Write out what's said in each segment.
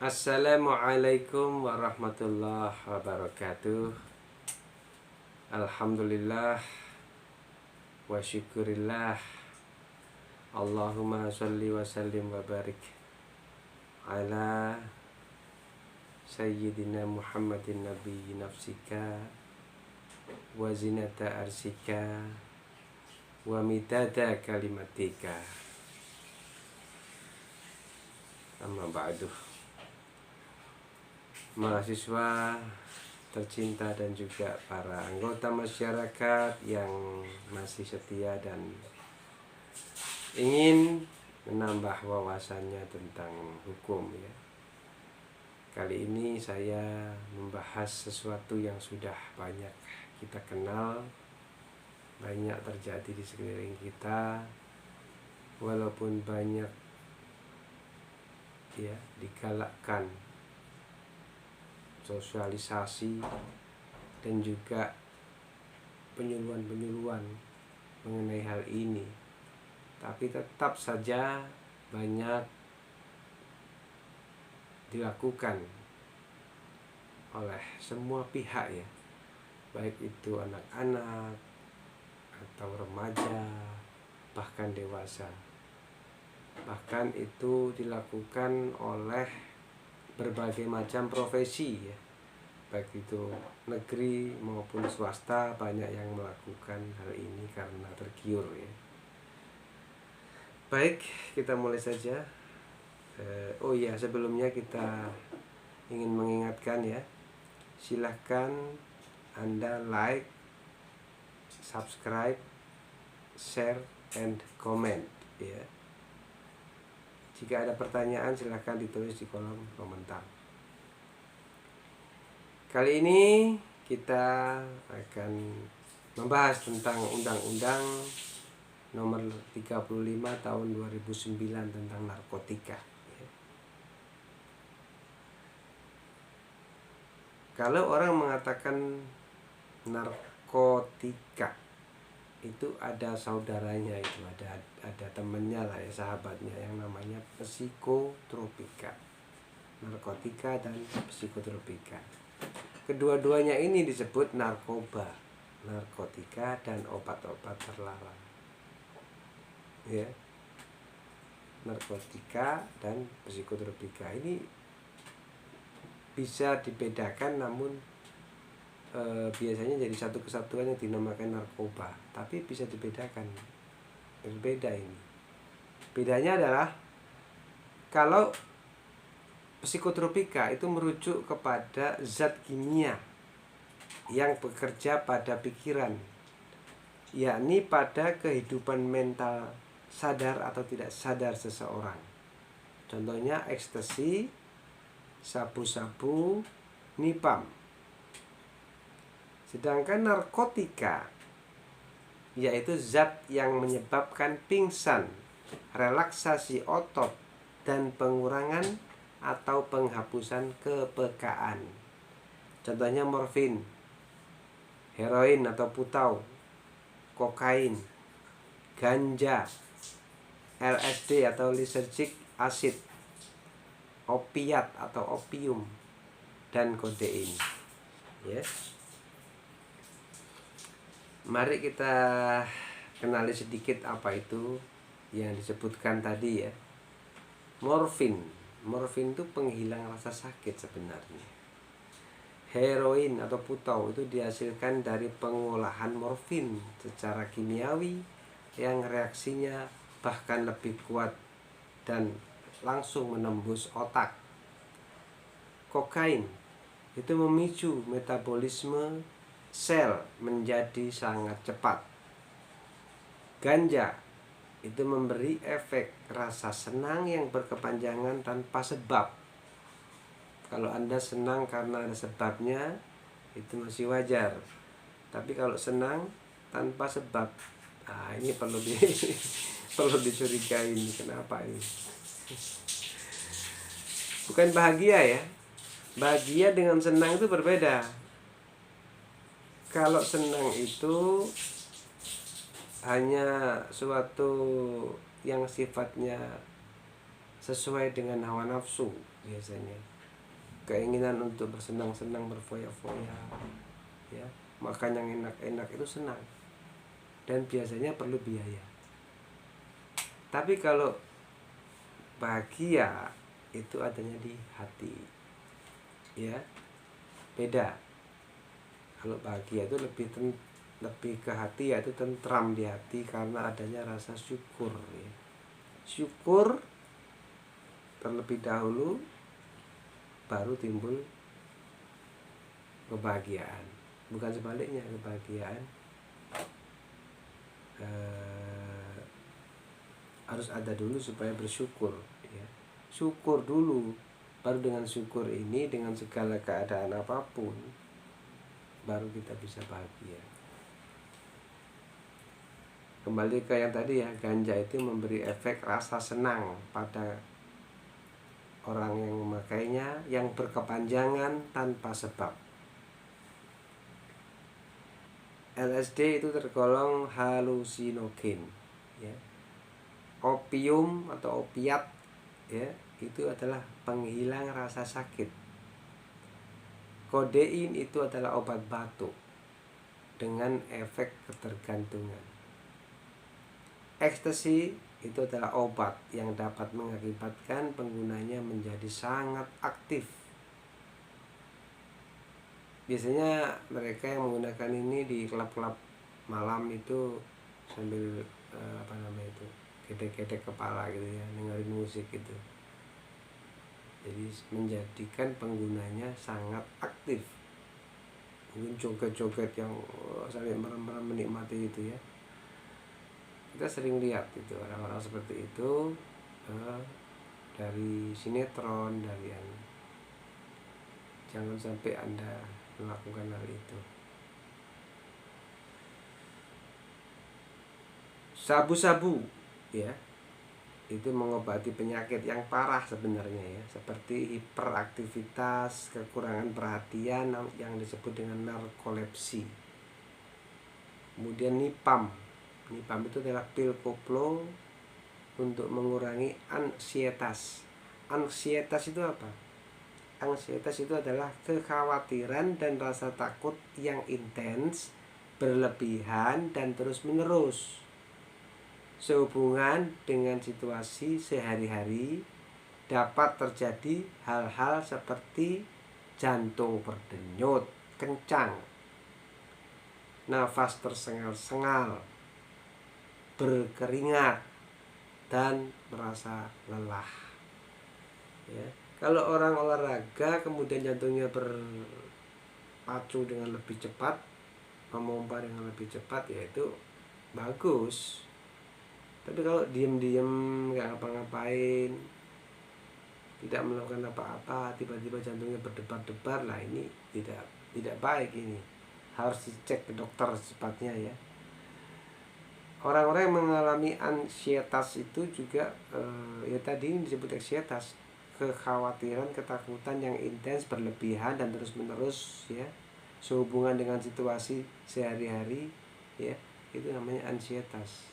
Assalamualaikum warahmatullahi wabarakatuh. Alhamdulillah wa syukurillah. Allahumma sholli wa sallim wa barik ala Sayyidina Muhammadin nabiyyi nafsika wa zinata arsika wa midada kalimatika. Amma ba'du. Mahasiswa tercinta dan juga para anggota masyarakat yang masih setia dan ingin menambah wawasannya tentang hukum ya. Kali ini saya membahas sesuatu yang sudah banyak kita kenal, banyak terjadi di sekeliling kita, walaupun banyak ya digalakkan sosialisasi dan juga penyuluhan-penyuluhan mengenai hal ini, tapi tetap saja banyak dilakukan oleh semua pihak ya, baik itu anak-anak atau remaja bahkan dewasa. Bahkan itu dilakukan oleh berbagai macam profesi ya, baik itu negeri maupun swasta, banyak yang melakukan hal ini karena tergiur ya. Baik, kita mulai saja. Oh iya, sebelumnya kita ingin mengingatkan ya, silahkan Anda like, subscribe, share, and comment ya. Jika ada pertanyaan silahkan ditulis di kolom komentar. Kali ini kita akan membahas tentang Undang-Undang Nomor 35 Tahun 2009 tentang narkotika. Kalau orang mengatakan narkotika, itu ada saudaranya, itu ada temennya lah ya, sahabatnya yang namanya psikotropika. Narkotika dan psikotropika, kedua-duanya ini disebut narkoba, narkotika dan obat-obat terlarang ya. Narkotika dan psikotropika ini bisa dibedakan, namun biasanya jadi satu kesatuan yang dinamakan narkoba, tapi bisa dibedakan, berbeda ini. Bedanya adalah kalau psikotropika itu merujuk kepada zat kimia yang bekerja pada pikiran, yakni pada kehidupan mental sadar atau tidak sadar seseorang. Contohnya ekstasi, sabu-sabu, nipam. Sedangkan narkotika yaitu zat yang menyebabkan pingsan, relaksasi otot, dan pengurangan atau penghapusan kepekaan. Contohnya morfin, heroin atau putau, kokain, ganja, LSD atau lysergic acid, opiat atau opium, dan kodein ya. Mari kita kenali sedikit apa itu yang disebutkan tadi ya. Morfin itu penghilang rasa sakit sebenarnya. Heroin atau putau itu dihasilkan dari pengolahan morfin secara kimiawi yang reaksinya bahkan lebih kuat dan langsung menembus otak. Kokain itu memicu metabolisme sel menjadi sangat cepat. Ganja itu memberi efek rasa senang yang berkepanjangan tanpa sebab. Kalau Anda senang karena ada sebabnya, itu masih wajar. Tapi kalau senang tanpa sebab, ini perlu dicurigai, kenapa ini? Bukan bahagia ya. Bahagia dengan senang itu berbeda. Kalau senang itu hanya suatu yang sifatnya sesuai dengan hawa nafsu biasanya. keinginan untuk bersenang-senang, berfoya-foya, ya, makan yang enak-enak itu senang dan biasanya perlu biaya. Tapi kalau bahagia itu adanya di hati, ya, beda. Kalau bahagia itu lebih ke hati, yaitu tentram di hati karena adanya rasa syukur, ya. Syukur terlebih dahulu, baru timbul kebahagiaan. Bukan sebaliknya, kebahagiaan harus ada dulu supaya bersyukur, ya. Syukur dulu, baru dengan syukur ini, dengan segala keadaan apapun, baru kita bisa bahagia. Kembali ke yang tadi, ya, ganja itu memberi efek rasa senang pada orang yang memakainya, yang berkepanjangan tanpa sebab. LSD itu tergolong halusinogen, ya. Opium atau opiat, ya, itu adalah penghilang rasa sakit. Kodein itu adalah obat batuk dengan efek ketergantungan. Ekstasi itu adalah obat yang dapat mengakibatkan penggunanya menjadi sangat aktif. Biasanya mereka yang menggunakan ini di klub-klub malam itu sambil gedek-gedek kepala gitu, ya, dengerin musik gitu. Jadi menjadikan penggunanya sangat aktif. Mungkin joget-joget yang sampai merem-merem menikmati itu, ya. Kita sering lihat itu orang-orang seperti itu dari sinetron, dari yang jangan sampai Anda melakukan hal itu. Sabu-sabu, ya, itu mengobati penyakit yang parah sebenarnya, ya, seperti hiperaktivitas, kekurangan perhatian yang disebut dengan narkolepsi. Kemudian Nipam itu adalah pil koplo untuk mengurangi ansietas. Ansietas itu apa? Ansietas itu adalah kekhawatiran dan rasa takut yang intens, berlebihan dan terus-menerus sehubungan dengan situasi sehari-hari. Dapat terjadi hal-hal seperti jantung berdenyut kencang, nafas tersengal-sengal, berkeringat, dan merasa lelah, ya. Kalau orang olahraga kemudian jantungnya berpacu dengan lebih cepat, memompa dengan lebih cepat, ya itu bagus. Tapi kalau diem-diem nggak ngapa-ngapain, tidak melakukan apa-apa, tiba-tiba jantungnya berdebar-debar, lah ini tidak baik. Ini harus dicek ke dokter secepatnya, ya. Orang-orang yang mengalami ansietas itu juga ya tadi ini disebut ansietas, kekhawatiran, ketakutan yang intens, berlebihan dan terus-menerus, ya, sehubungan dengan situasi sehari-hari, ya, itu namanya ansietas.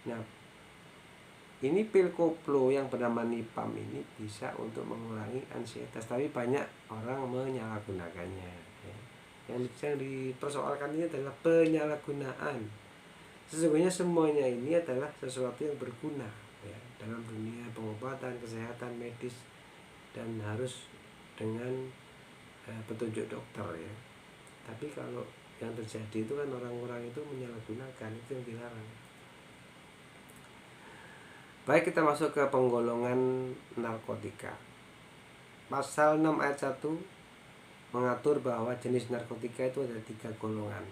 Nah, ini pil koplo yang bernama Nipam ini bisa untuk mengurangi ansietas, tapi banyak orang menyalahgunakannya, ya. Yang dipersoalkan ini adalah penyalahgunaan. Sesungguhnya semuanya ini adalah sesuatu yang berguna, ya, dalam dunia pengobatan, kesehatan medis, dan harus dengan petunjuk dokter, ya. Tapi kalau yang terjadi itu kan orang-orang itu menyalahgunakan, itu yang dilarang. Baik, kita masuk ke penggolongan narkotika. Pasal 6 ayat 1 mengatur bahwa jenis narkotika itu ada 3 golongan.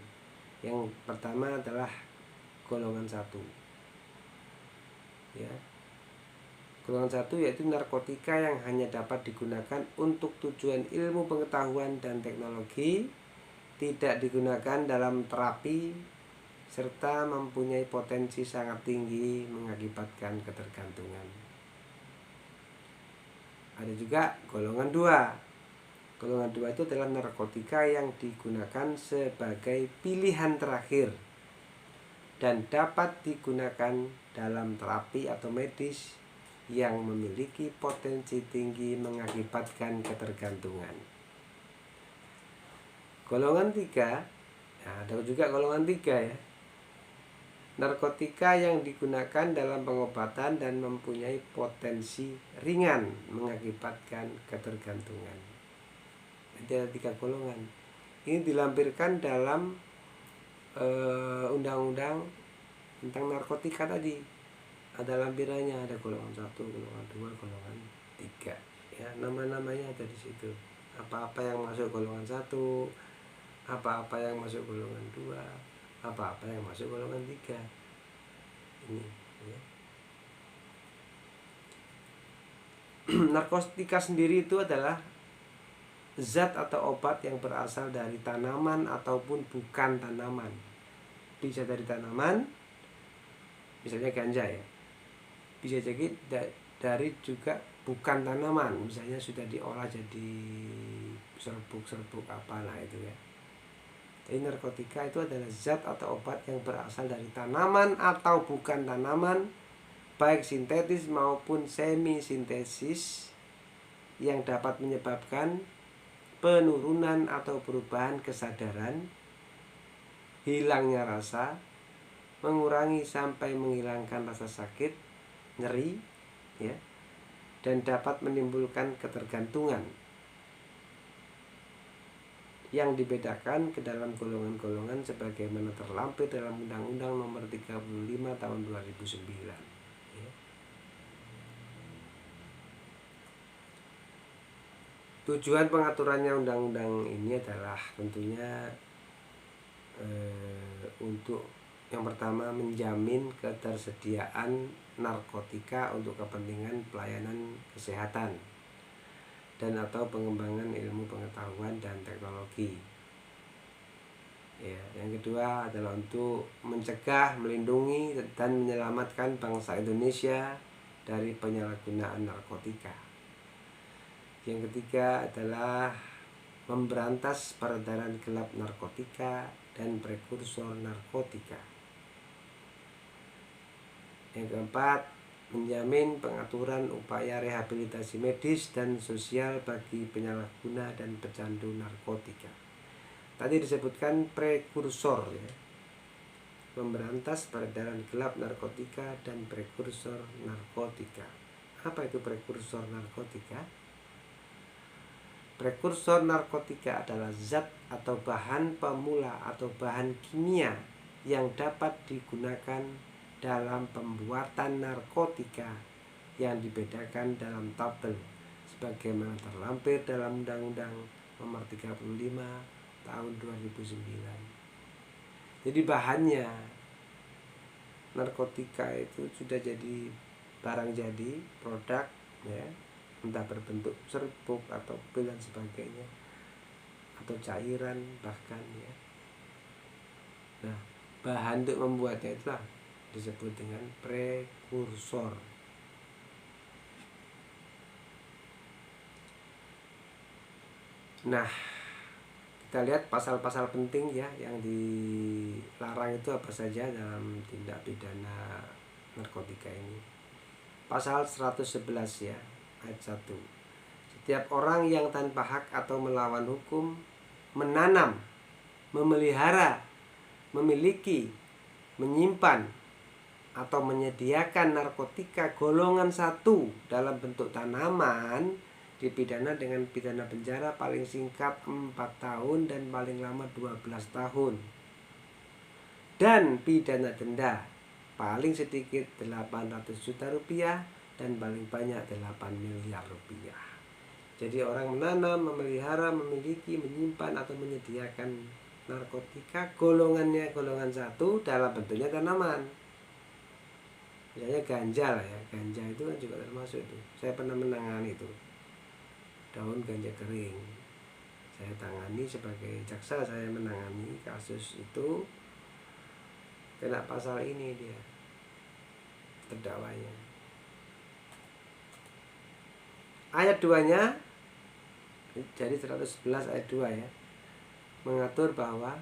Yang pertama adalah golongan 1, ya. Golongan 1 yaitu narkotika yang hanya dapat digunakan untuk tujuan ilmu pengetahuan dan teknologi, tidak digunakan dalam terapi, serta mempunyai potensi sangat tinggi mengakibatkan ketergantungan. Ada juga golongan 2. Golongan 2 itu adalah narkotika yang digunakan sebagai pilihan terakhir dan dapat digunakan dalam terapi atau medis, yang memiliki potensi tinggi mengakibatkan ketergantungan. Golongan 3, nah ada juga golongan 3 ya. Narkotika yang digunakan dalam pengobatan dan mempunyai potensi ringan mengakibatkan ketergantungan. Jadi ada 3 golongan. Ini dilampirkan dalam undang-undang tentang narkotika tadi. Ada lampirannya, ada golongan 1, golongan 2, golongan 3. Ya, nama-namanya ada di situ. Apa-apa yang masuk golongan 1, apa-apa yang masuk golongan 2, apa-apa yang masuk golongan 3. Ini ya. Narkotika sendiri itu adalah zat atau obat yang berasal dari tanaman ataupun bukan tanaman. Bisa dari tanaman, misalnya ganja ya. Bisa jadi dari juga bukan tanaman, misalnya sudah diolah jadi serbuk-serbuk apalah itu ya. Jadi narkotika itu adalah zat atau obat yang berasal dari tanaman atau bukan tanaman, baik sintetis maupun semi sintesis, yang dapat menyebabkan penurunan atau perubahan kesadaran, hilangnya rasa, mengurangi sampai menghilangkan rasa sakit, nyeri, ya, dan dapat menimbulkan ketergantungan, yang dibedakan ke dalam golongan-golongan sebagaimana terlampir dalam Undang-Undang Nomor 35 Tahun 2009. Ya. Tujuan pengaturannya undang-undang ini adalah tentunya untuk yang pertama menjamin ketersediaan narkotika untuk kepentingan pelayanan kesehatan dan atau pengembangan ilmu pengetahuan dan teknologi. Ya, yang kedua adalah untuk mencegah, melindungi dan menyelamatkan bangsa Indonesia dari penyalahgunaan narkotika. Yang ketiga adalah memberantas peredaran gelap narkotika dan prekursor narkotika. Yang keempat, menjamin pengaturan upaya rehabilitasi medis dan sosial bagi penyalahguna dan pecandu narkotika. Tadi disebutkan prekursor ya. Memberantas peredaran gelap narkotika dan prekursor narkotika. Apa itu prekursor narkotika? Prekursor narkotika adalah zat atau bahan pemula atau bahan kimia yang dapat digunakan dalam pembuatan narkotika yang dibedakan dalam tabel sebagaimana terlampir dalam Undang-Undang Nomor 35 Tahun 2009. Jadi bahannya narkotika itu sudah jadi barang jadi, produk ya, entah berbentuk serbuk atau pil dan sebagainya atau cairan bahkan ya. Nah, bahan untuk membuatnya itulah disebut dengan prekursor. Nah, kita lihat pasal-pasal penting ya yang dilarang itu apa saja dalam tindak pidana narkotika ini. Pasal 111 ya, ayat 1. Setiap orang yang tanpa hak atau melawan hukum menanam, memelihara, memiliki, menyimpan atau menyediakan narkotika golongan 1 dalam bentuk tanaman dipidana dengan pidana penjara paling singkat 4 tahun dan paling lama 12 tahun dan pidana denda paling sedikit 800 juta rupiah dan paling banyak 8 miliar rupiah. Jadi orang menanam, memelihara, memiliki, menyimpan atau menyediakan narkotika golongannya golongan 1 dalam bentuknya tanaman. Misalnya ganja lah ya, ganja itu kan juga termasuk itu. Saya pernah menangani itu, daun ganja kering. Saya tangani sebagai jaksa, saya menangani kasus itu, kena pasal ini dia terdakwanya. Ayat 2-nya jadi 111 ayat 2 ya, mengatur bahwa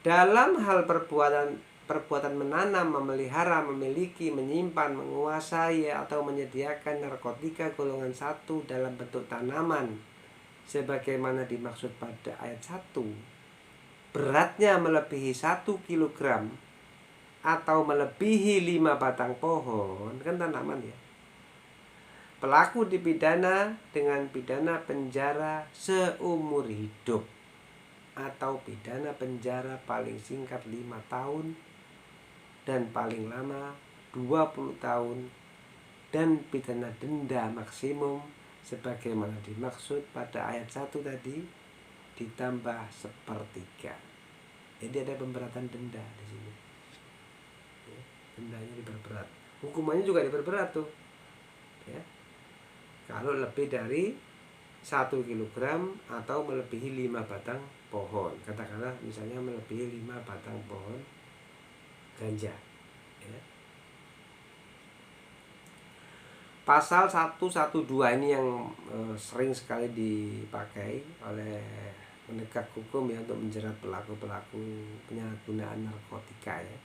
dalam hal perbuatan perbuatan menanam, memelihara, memiliki, menyimpan, menguasai atau menyediakan narkotika golongan 1 dalam bentuk tanaman sebagaimana dimaksud pada ayat 1, beratnya melebihi 1 kilogram atau melebihi 5 batang pohon, kan tanaman ya, pelaku dipidana dengan pidana penjara seumur hidup atau pidana penjara paling singkat 5 tahun dan paling lama 20 tahun dan pidana denda maksimum sebagaimana dimaksud pada ayat 1 tadi ditambah 1/3. Jadi ada pemberatan denda di sini. Ya, dendanya diperberat. Hukumannya juga diperberat tuh. Ya. Kalau lebih dari 1 kilogram atau melebihi 5 batang pohon. Katakanlah misalnya melebihi 5 batang pohon ganja. Ya. Pasal 112 ini yang sering sekali dipakai oleh penegak hukum ya untuk menjerat pelaku-pelaku penyalahgunaan narkotika ya.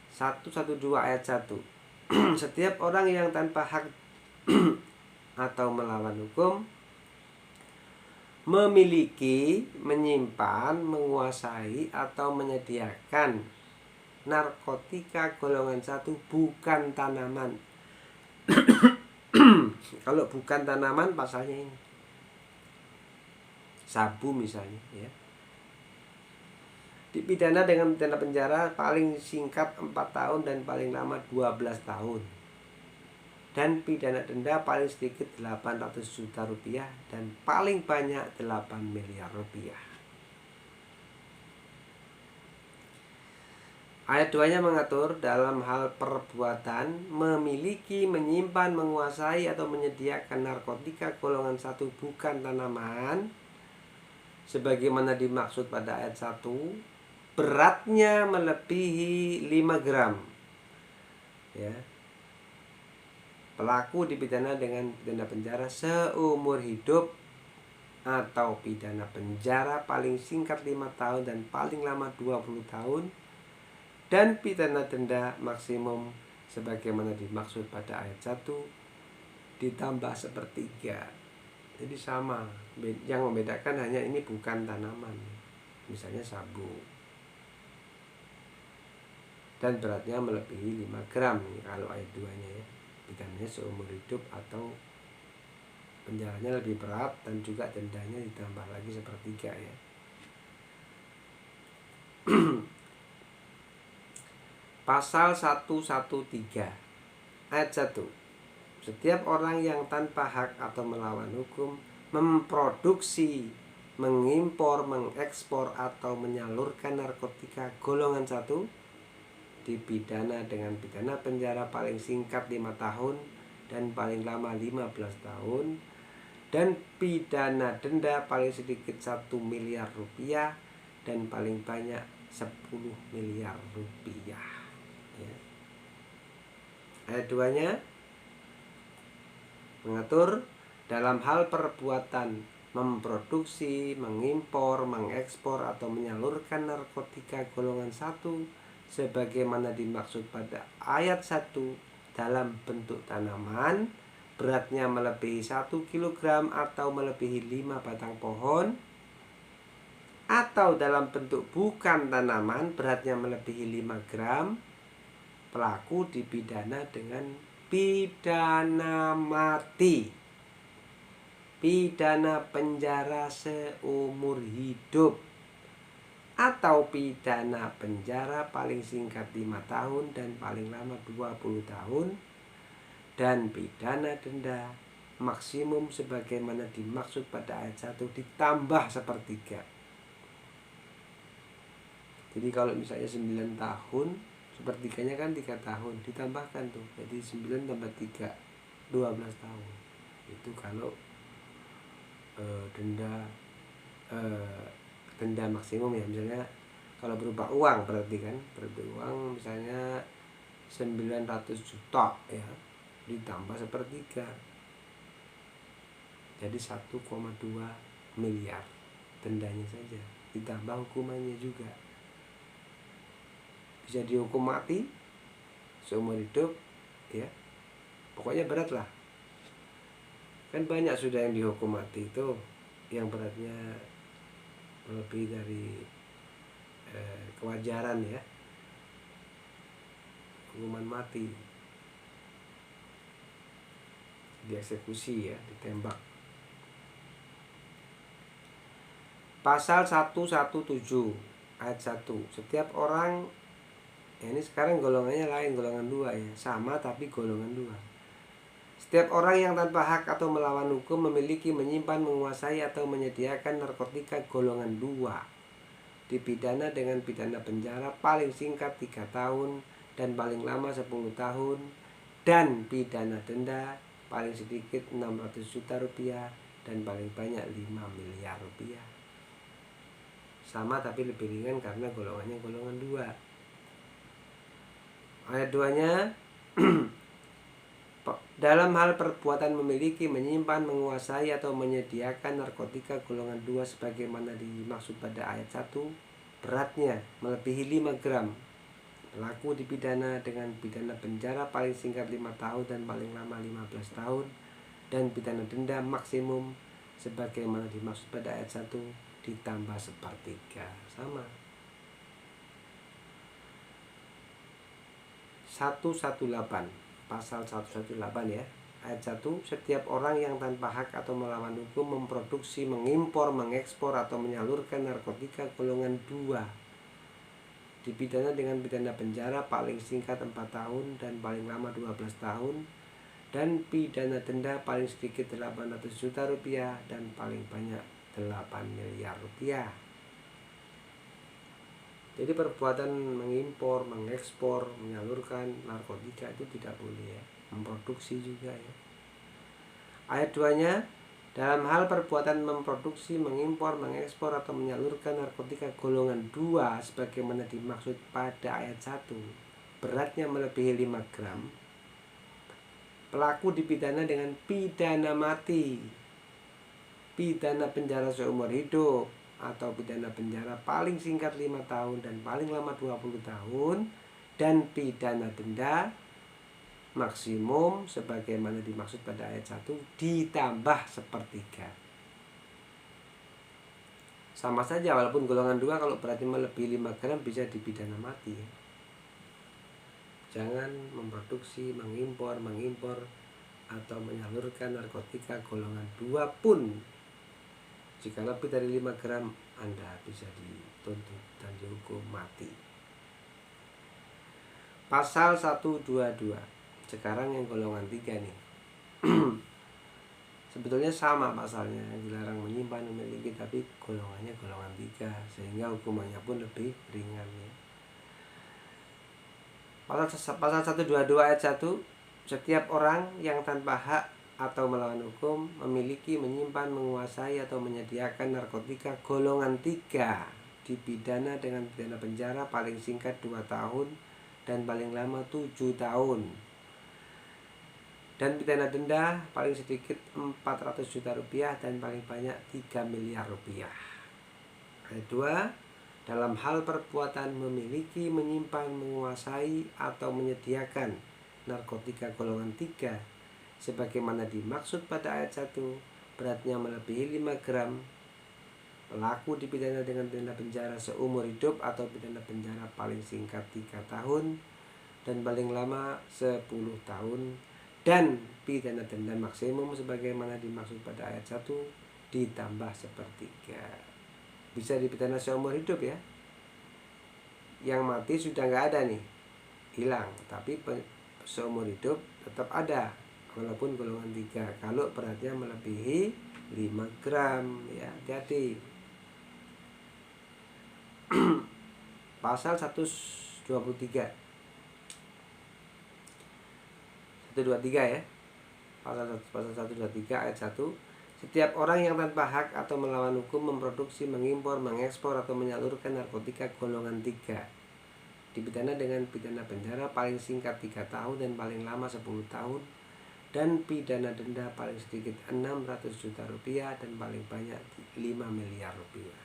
112 ayat 1. Setiap orang yang tanpa hak atau melawan hukum memiliki, menyimpan, menguasai atau menyediakan narkotika golongan 1 bukan tanaman. Kalau bukan tanaman pasalnya ini sabu misalnya ya, dipidana dengan pidana penjara paling singkat 4 tahun dan paling lama 12 tahun dan pidana denda paling sedikit 800 juta rupiah dan paling banyak 8 miliar rupiah. Ayat 2-nya mengatur dalam hal perbuatan memiliki, menyimpan, menguasai atau menyediakan narkotika golongan 1 bukan tanaman sebagaimana dimaksud pada ayat 1, beratnya melebihi 5 gram. Ya. Pelaku dipidana dengan pidana penjara seumur hidup atau pidana penjara paling singkat 5 tahun dan paling lama 20 tahun dan pidana denda maksimum sebagaimana dimaksud pada ayat 1 ditambah 1/3. Jadi sama, yang membedakan hanya ini bukan tanaman, misalnya sabu, dan beratnya melebihi 5 gram kalau ayat 2-nya ya, pidananya seumur hidup atau penjaranya lebih berat dan juga dendanya ditambah lagi 1/3 ya. Pasal 113 ayat 1. Setiap orang yang tanpa hak atau melawan hukum memproduksi, mengimpor, mengekspor atau menyalurkan narkotika golongan 1 dipidana dengan pidana penjara paling singkat 5 tahun dan paling lama 15 tahun dan pidana denda paling sedikit 1 miliar rupiah dan paling banyak 10 miliar rupiah ya. Ayat 2-nya mengatur dalam hal perbuatan memproduksi, mengimpor, mengekspor atau menyalurkan narkotika golongan 1 sebagaimana dimaksud pada ayat 1 dalam bentuk tanaman, beratnya melebihi 1 kilogram atau melebihi 5 batang pohon, atau dalam bentuk bukan tanaman, beratnya melebihi 5 gram, pelaku dipidana dengan pidana mati, pidana penjara seumur hidup, atau pidana penjara paling singkat 5 tahun dan paling lama 20 tahun dan pidana denda maksimum sebagaimana dimaksud pada ayat 1 ditambah 1/3. Jadi kalau misalnya 9 tahun, 1/3-nya kan 3 tahun, ditambahkan tuh, jadi 9 tambah 3, 12 tahun. Itu kalau denda maksimum ya, misalnya kalau berupa uang berarti kan, berupa uang misalnya 900 juta ya, ditambah 1/3, jadi 1,2 miliar dendanya saja, ditambah hukumannya juga bisa dihukum mati seumur hidup, ya pokoknya berat lah. Kan banyak sudah yang dihukum mati itu yang beratnya lebih dari kewajaran, ya, hukuman mati, dieksekusi, ya, ditembak. Pasal 117 ayat 1. Setiap orang, ya ini sekarang golongannya lain, golongan 2 ya, sama tapi golongan 2. Setiap orang yang tanpa hak atau melawan hukum memiliki, menyimpan, menguasai atau menyediakan narkotika golongan 2 dipidana dengan pidana penjara paling singkat 3 tahun dan paling lama 10 tahun dan pidana denda paling sedikit 600 juta rupiah dan paling banyak 5 miliar rupiah. Sama tapi lebih ringan karena golongannya golongan 2. Ayat 2-nya dalam hal perbuatan memiliki, menyimpan, menguasai atau menyediakan narkotika golongan 2 sebagaimana dimaksud pada ayat 1, beratnya melebihi 5 gram, pelaku dipidana dengan pidana penjara paling singkat 5 tahun dan paling lama 15 tahun dan pidana denda maksimum sebagaimana dimaksud pada ayat 1 ditambah 1/3. Sama. 118 Pasal 118 ya, ayat 1. Setiap orang yang tanpa hak atau melawan hukum memproduksi, mengimpor, mengekspor atau menyalurkan narkotika golongan 2 dipidana dengan pidana penjara paling singkat 4 tahun dan paling lama 12 tahun dan pidana denda paling sedikit 800 juta rupiah dan paling banyak 8 miliar rupiah. Jadi perbuatan mengimpor, mengekspor, menyalurkan narkotika itu tidak boleh, ya. Memproduksi juga, ya. Ayat 2-nya, dalam hal perbuatan memproduksi, mengimpor, mengekspor atau menyalurkan narkotika golongan 2 sebagaimana dimaksud pada ayat 1, beratnya melebihi 5 gram, pelaku dipidana dengan pidana mati, pidana penjara seumur hidup atau pidana penjara paling singkat 5 tahun dan paling lama 20 tahun dan pidana denda maksimum sebagaimana dimaksud pada ayat 1 ditambah 1/3. Sama saja, walaupun golongan 2 kalau berarti melebihi 5 gram bisa dipidana mati, ya. Jangan memproduksi, mengimpor atau menyalurkan narkotika golongan 2 pun jika lebih dari 5 gram Anda bisa dituntut dan dihukum mati. Pasal 122. Sekarang yang golongan 3 nih. Sebetulnya sama pasalnya, dilarang menyimpan, memiliki, tapi golongannya golongan 3 sehingga hukumannya pun lebih ringan, ya. Pasal 122 ayat 1. Setiap orang yang tanpa hak atau melawan hukum memiliki, menyimpan, menguasai atau menyediakan narkotika golongan 3 dipidana dengan pidana penjara paling singkat 2 tahun dan paling lama 7 tahun dan pidana denda paling sedikit 400 juta rupiah dan paling banyak 3 miliar rupiah. Ayat 2. Dalam hal perbuatan memiliki, menyimpan, menguasai atau menyediakan narkotika golongan 3 sebagaimana dimaksud pada ayat 1, beratnya melebihi 5 gram, pelaku dipidana dengan pidana penjara seumur hidup atau pidana penjara paling singkat 3 tahun dan paling lama 10 tahun dan pidana denda maksimum sebagaimana dimaksud pada ayat 1 ditambah 1/3. Bisa dipidana seumur hidup, ya. Yang mati sudah nggak ada nih, hilang, tapi seumur hidup tetap ada walaupun golongan 3 kalau beratnya melebihi 5 gram, ya, hati-hati. Pasal 123 ya. Pasal 123 ayat 1. Setiap orang yang tanpa hak atau melawan hukum memproduksi, mengimpor, mengekspor atau menyalurkan narkotika golongan 3 dipidana dengan pidana penjara paling singkat 3 tahun dan paling lama 10 tahun dan pidana denda paling sedikit 600 juta rupiah dan paling banyak 5 miliar rupiah.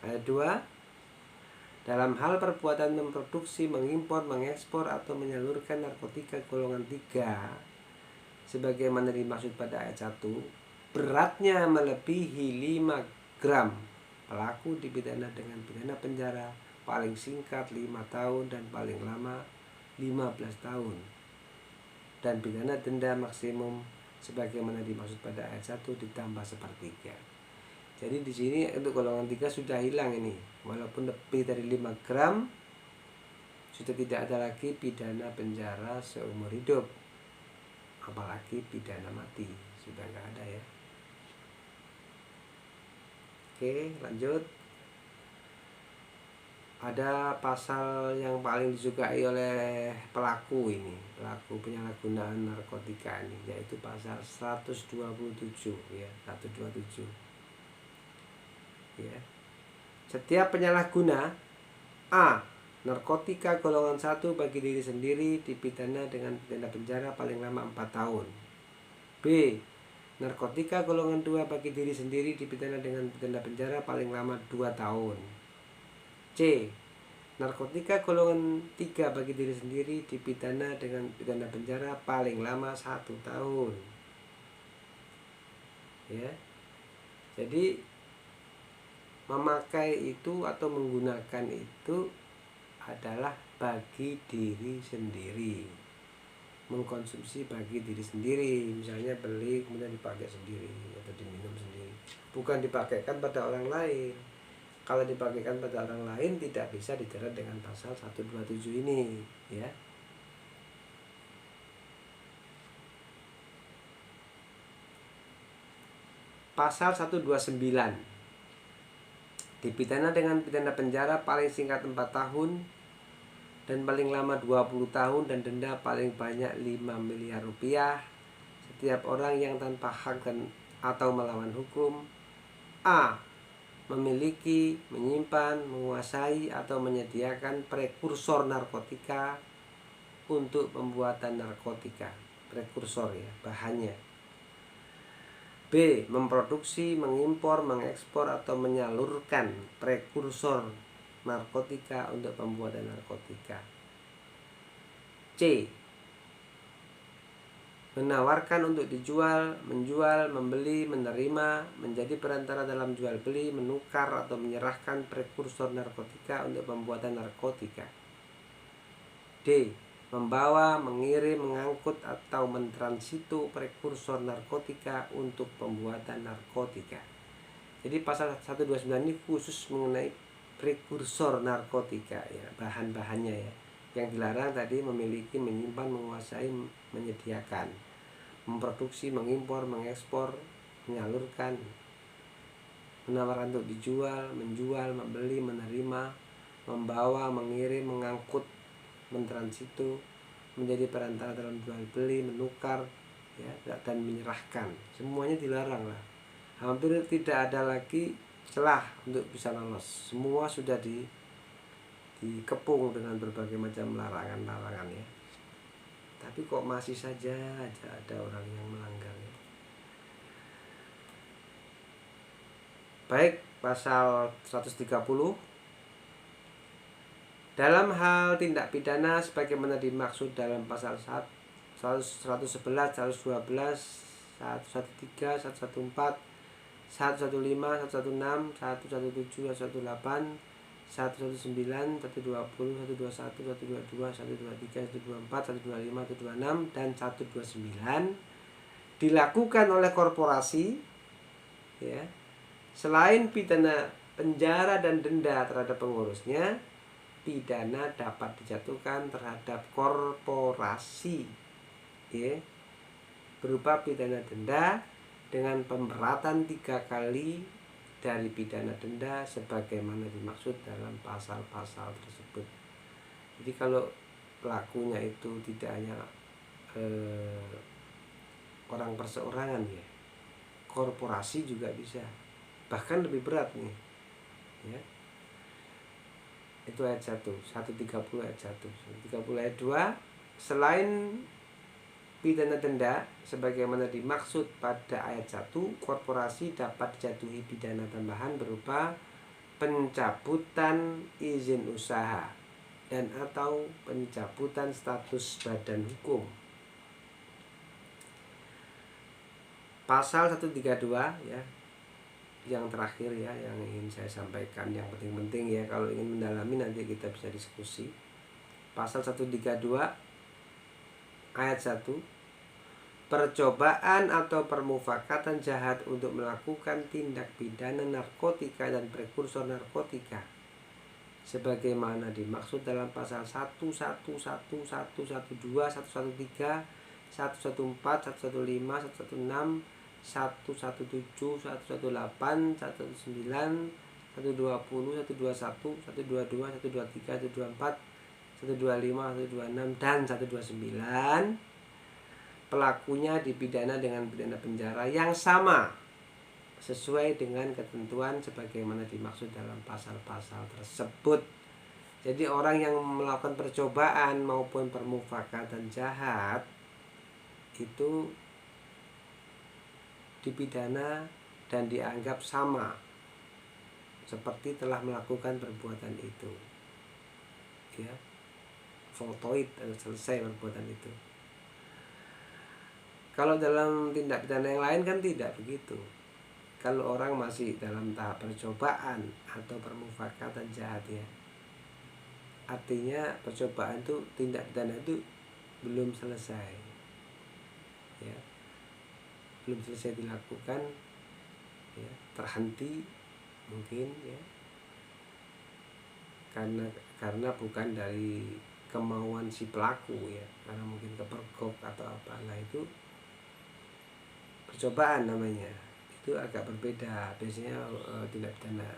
Ayat 2. dalam hal perbuatan memproduksi, mengimpor, mengekspor atau menyalurkan narkotika golongan 3 sebagaimana dimaksud pada ayat 1, beratnya melebihi 5 gram, pelaku dipidana dengan pidana penjara paling singkat 5 tahun dan paling lama 15 tahun, dan pidana denda maksimum sebagaimana dimaksud pada ayat 1 ditambah 1/3. Jadi di sini untuk golongan 3 sudah hilang ini. Walaupun lebih dari 5 gram sudah tidak ada lagi pidana penjara seumur hidup. Apalagi pidana mati, sudah nggak ada ya. Oke, lanjut. Ada pasal yang paling disukai oleh pelaku penyalahgunaan narkotika ini, yaitu pasal 127 ya, 127. Ya. Setiap penyalahguna A. narkotika golongan 1 bagi diri sendiri dipidana dengan pidana penjara paling lama 4 tahun. B. narkotika golongan 2 bagi diri sendiri dipidana dengan pidana penjara paling lama 2 tahun. C. narkotika golongan 3 bagi diri sendiri dipidana dengan pidana penjara paling lama 1 tahun. Ya. Jadi memakai itu atau menggunakan itu adalah bagi diri sendiri, mengkonsumsi bagi diri sendiri, misalnya beli kemudian dipakai sendiri atau diminum sendiri, bukan dipakaikan pada orang lain. Kalau dipakaikan pada orang lain tidak bisa dijerat dengan pasal 127 ini ya. Pasal 129 dipidana dengan pidana penjara paling singkat 4 tahun dan paling lama 20 tahun dan denda paling banyak 5 miliar rupiah setiap orang yang tanpa hak dan atau melawan hukum A. memiliki, menyimpan, menguasai atau menyediakan prekursor narkotika untuk pembuatan narkotika. Prekursor ya, bahannya. B. memproduksi, mengimpor, mengekspor atau menyalurkan prekursor narkotika untuk pembuatan narkotika. C. menawarkan untuk dijual, menjual, membeli, menerima, menjadi perantara dalam jual beli, menukar atau menyerahkan prekursor narkotika untuk pembuatan narkotika. D. membawa, mengirim, mengangkut atau mentransitu prekursor narkotika untuk pembuatan narkotika. Jadi pasal 129 ini khusus mengenai prekursor narkotika ya, bahan-bahannya ya. Yang dilarang tadi memiliki, menyimpan, menguasai, menyediakan, memproduksi, mengimpor, mengekspor, menyalurkan, menawarkan untuk dijual, menjual, membeli, menerima, membawa, mengirim, mengangkut, mentransitu, menjadi perantara dalam jual beli, menukar ya, dan menyerahkan. Semuanya dilarang lah. Hampir tidak ada lagi celah untuk bisa lolos. Semua sudah dikepung dengan berbagai macam larangan-larangan ya. Tapi kok masih saja ada orang yang melanggarnya. Baik, pasal 130. Dalam hal tindak pidana sebagaimana dimaksud dalam pasal 111, 112, 113, 114, 115, 116, 117, 118, 119, 120, 121, 122, 123, 124, 125, 126 dan 129 dilakukan oleh korporasi ya. Selain pidana penjara dan denda terhadap pengurusnya, pidana dapat dijatuhkan terhadap korporasi ya, berupa pidana denda dengan pemberatan 3 kali dari pidana denda sebagaimana dimaksud dalam pasal-pasal tersebut. Jadi kalau pelakunya itu tidak hanya orang perseorangan ya, korporasi juga bisa, bahkan lebih berat nih ya. Itu ayat 1, 130 ayat 1. 130 ayat 2, selain pidana denda sebagaimana dimaksud pada ayat 1, korporasi dapat dijatuhi pidana tambahan berupa pencabutan izin usaha dan atau pencabutan status badan hukum. Pasal 132 ya, yang terakhir ya, yang ingin saya sampaikan, yang penting-penting ya, kalau ingin mendalami nanti kita bisa diskusi. Pasal 132 ayat 1, percobaan atau permufakatan jahat untuk melakukan tindak pidana narkotika dan prekursor narkotika sebagaimana dimaksud dalam pasal 111, 112, 113, 114, 115, 116, 117, 118, 119, 120, 121, 122, 123, 124, 125, 126 dan 129. Pelakunya dipidana dengan pidana penjara yang sama sesuai dengan ketentuan sebagaimana dimaksud dalam pasal-pasal tersebut. Jadi orang yang melakukan percobaan maupun permufakatan jahat itu dipidana dan dianggap sama seperti telah melakukan perbuatan itu. Ya, void, selesai perbuatan itu. Kalau dalam tindak pidana yang lain kan tidak begitu. Kalau orang masih dalam tahap percobaan atau permufakatan jahat ya, artinya percobaan itu, tindak pidana itu belum selesai ya, belum selesai dilakukan ya, terhenti mungkin ya, karena bukan dari kemauan si pelaku ya, karena mungkin kepergok atau apa. Nah itu percobaan namanya, itu agak berbeda. Biasanya tindak pidana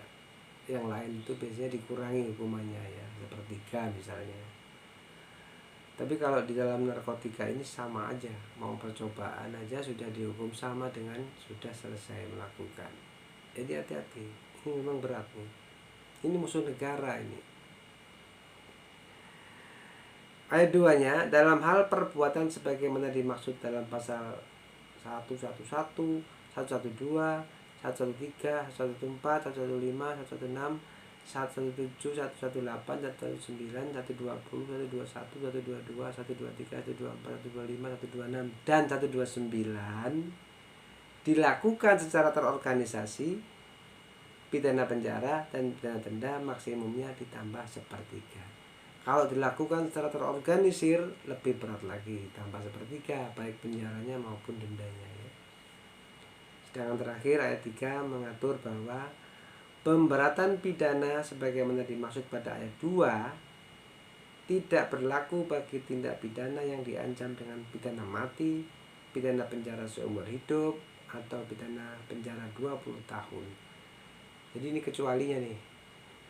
yang lain itu biasanya dikurangi hukumannya ya, sepertiga misalnya. Tapi kalau di dalam narkotika ini sama aja, mau percobaan aja sudah dihukum sama dengan sudah selesai melakukan. Jadi hati-hati, ini memang berat nih. Ini musuh negara ini. Ayat 2-nya, dalam hal perbuatan sebagaimana dimaksud dalam pasal 111, 112, 113, 114, 115, 116, 117, 118, 119, 120, 121, 122, 123, 124, 125, 126 dan 129 dilakukan secara terorganisasi, pidana penjara dan pidana denda maksimumnya ditambah sepertiga. Kalau dilakukan secara terorganisir lebih berat lagi, tambah sepertiga, baik penjaranya maupun dendanya ya. Sedangkan terakhir ayat 3 mengatur bahwa pemberatan pidana sebagaimana dimaksud pada ayat 2 tidak berlaku bagi tindak pidana yang diancam dengan pidana mati, pidana penjara seumur hidup, atau pidana penjara 20 tahun. Jadi ini kecualinya nih.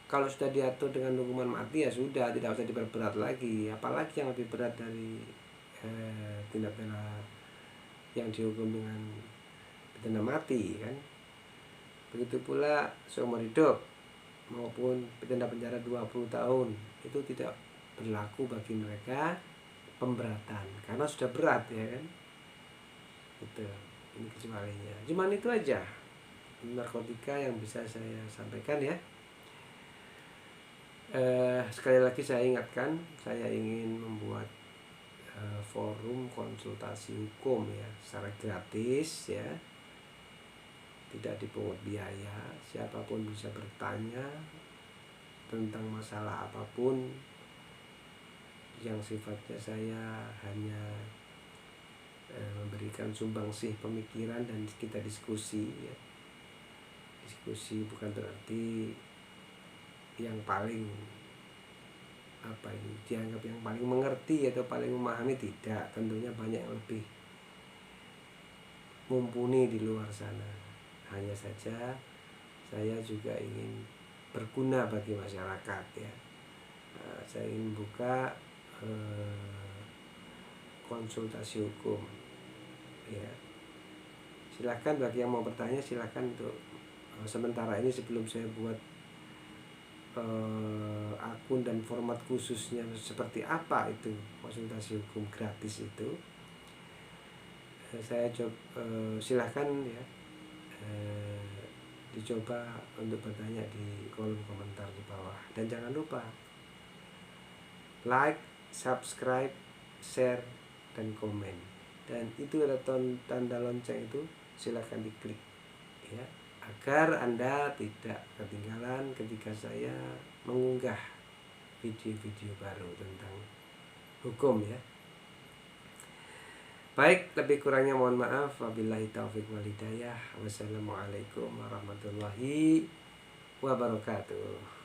Kalau sudah diatur dengan hukuman mati ya sudah, tidak usah diperberat lagi. Apalagi yang lebih berat dari tindak pidana yang dihukum dengan pidana mati kan. Begitu pula seumur hidup maupun pidana penjara 20 tahun itu tidak berlaku bagi mereka pemberatan karena sudah berat ya kan. Itu ini kecualinya. Cuman itu aja narkotika yang bisa saya sampaikan ya. Sekali lagi saya ingatkan, saya ingin membuat forum konsultasi hukum ya secara gratis ya, tidak dipungut biaya, siapapun bisa bertanya tentang masalah apapun yang sifatnya saya hanya memberikan sumbangsih pemikiran dan kita diskusi ya. Diskusi bukan berarti yang paling dianggap yang paling mengerti atau paling memahami, tidak. Tentunya banyak yang lebih mumpuni di luar sana. Hanya saja saya juga ingin berguna bagi masyarakat ya. Saya ingin buka konsultasi hukum ya. Silakan bagi yang mau bertanya, silakan untuk sementara ini sebelum saya buat akun dan format khususnya seperti apa itu konsultasi hukum gratis itu, saya silahkan ya dicoba untuk bertanya di kolom komentar di bawah. Dan jangan lupa like, subscribe, share, dan komen. Dan itu ada tanda lonceng itu, silahkan diklik ya, agar Anda tidak ketinggalan ketika saya mengunggah video-video baru tentang hukum ya. Baik, lebih kurangnya mohon maaf. Wabillahi taufik wal hidayah. Wassalamualaikum warahmatullahi wabarakatuh.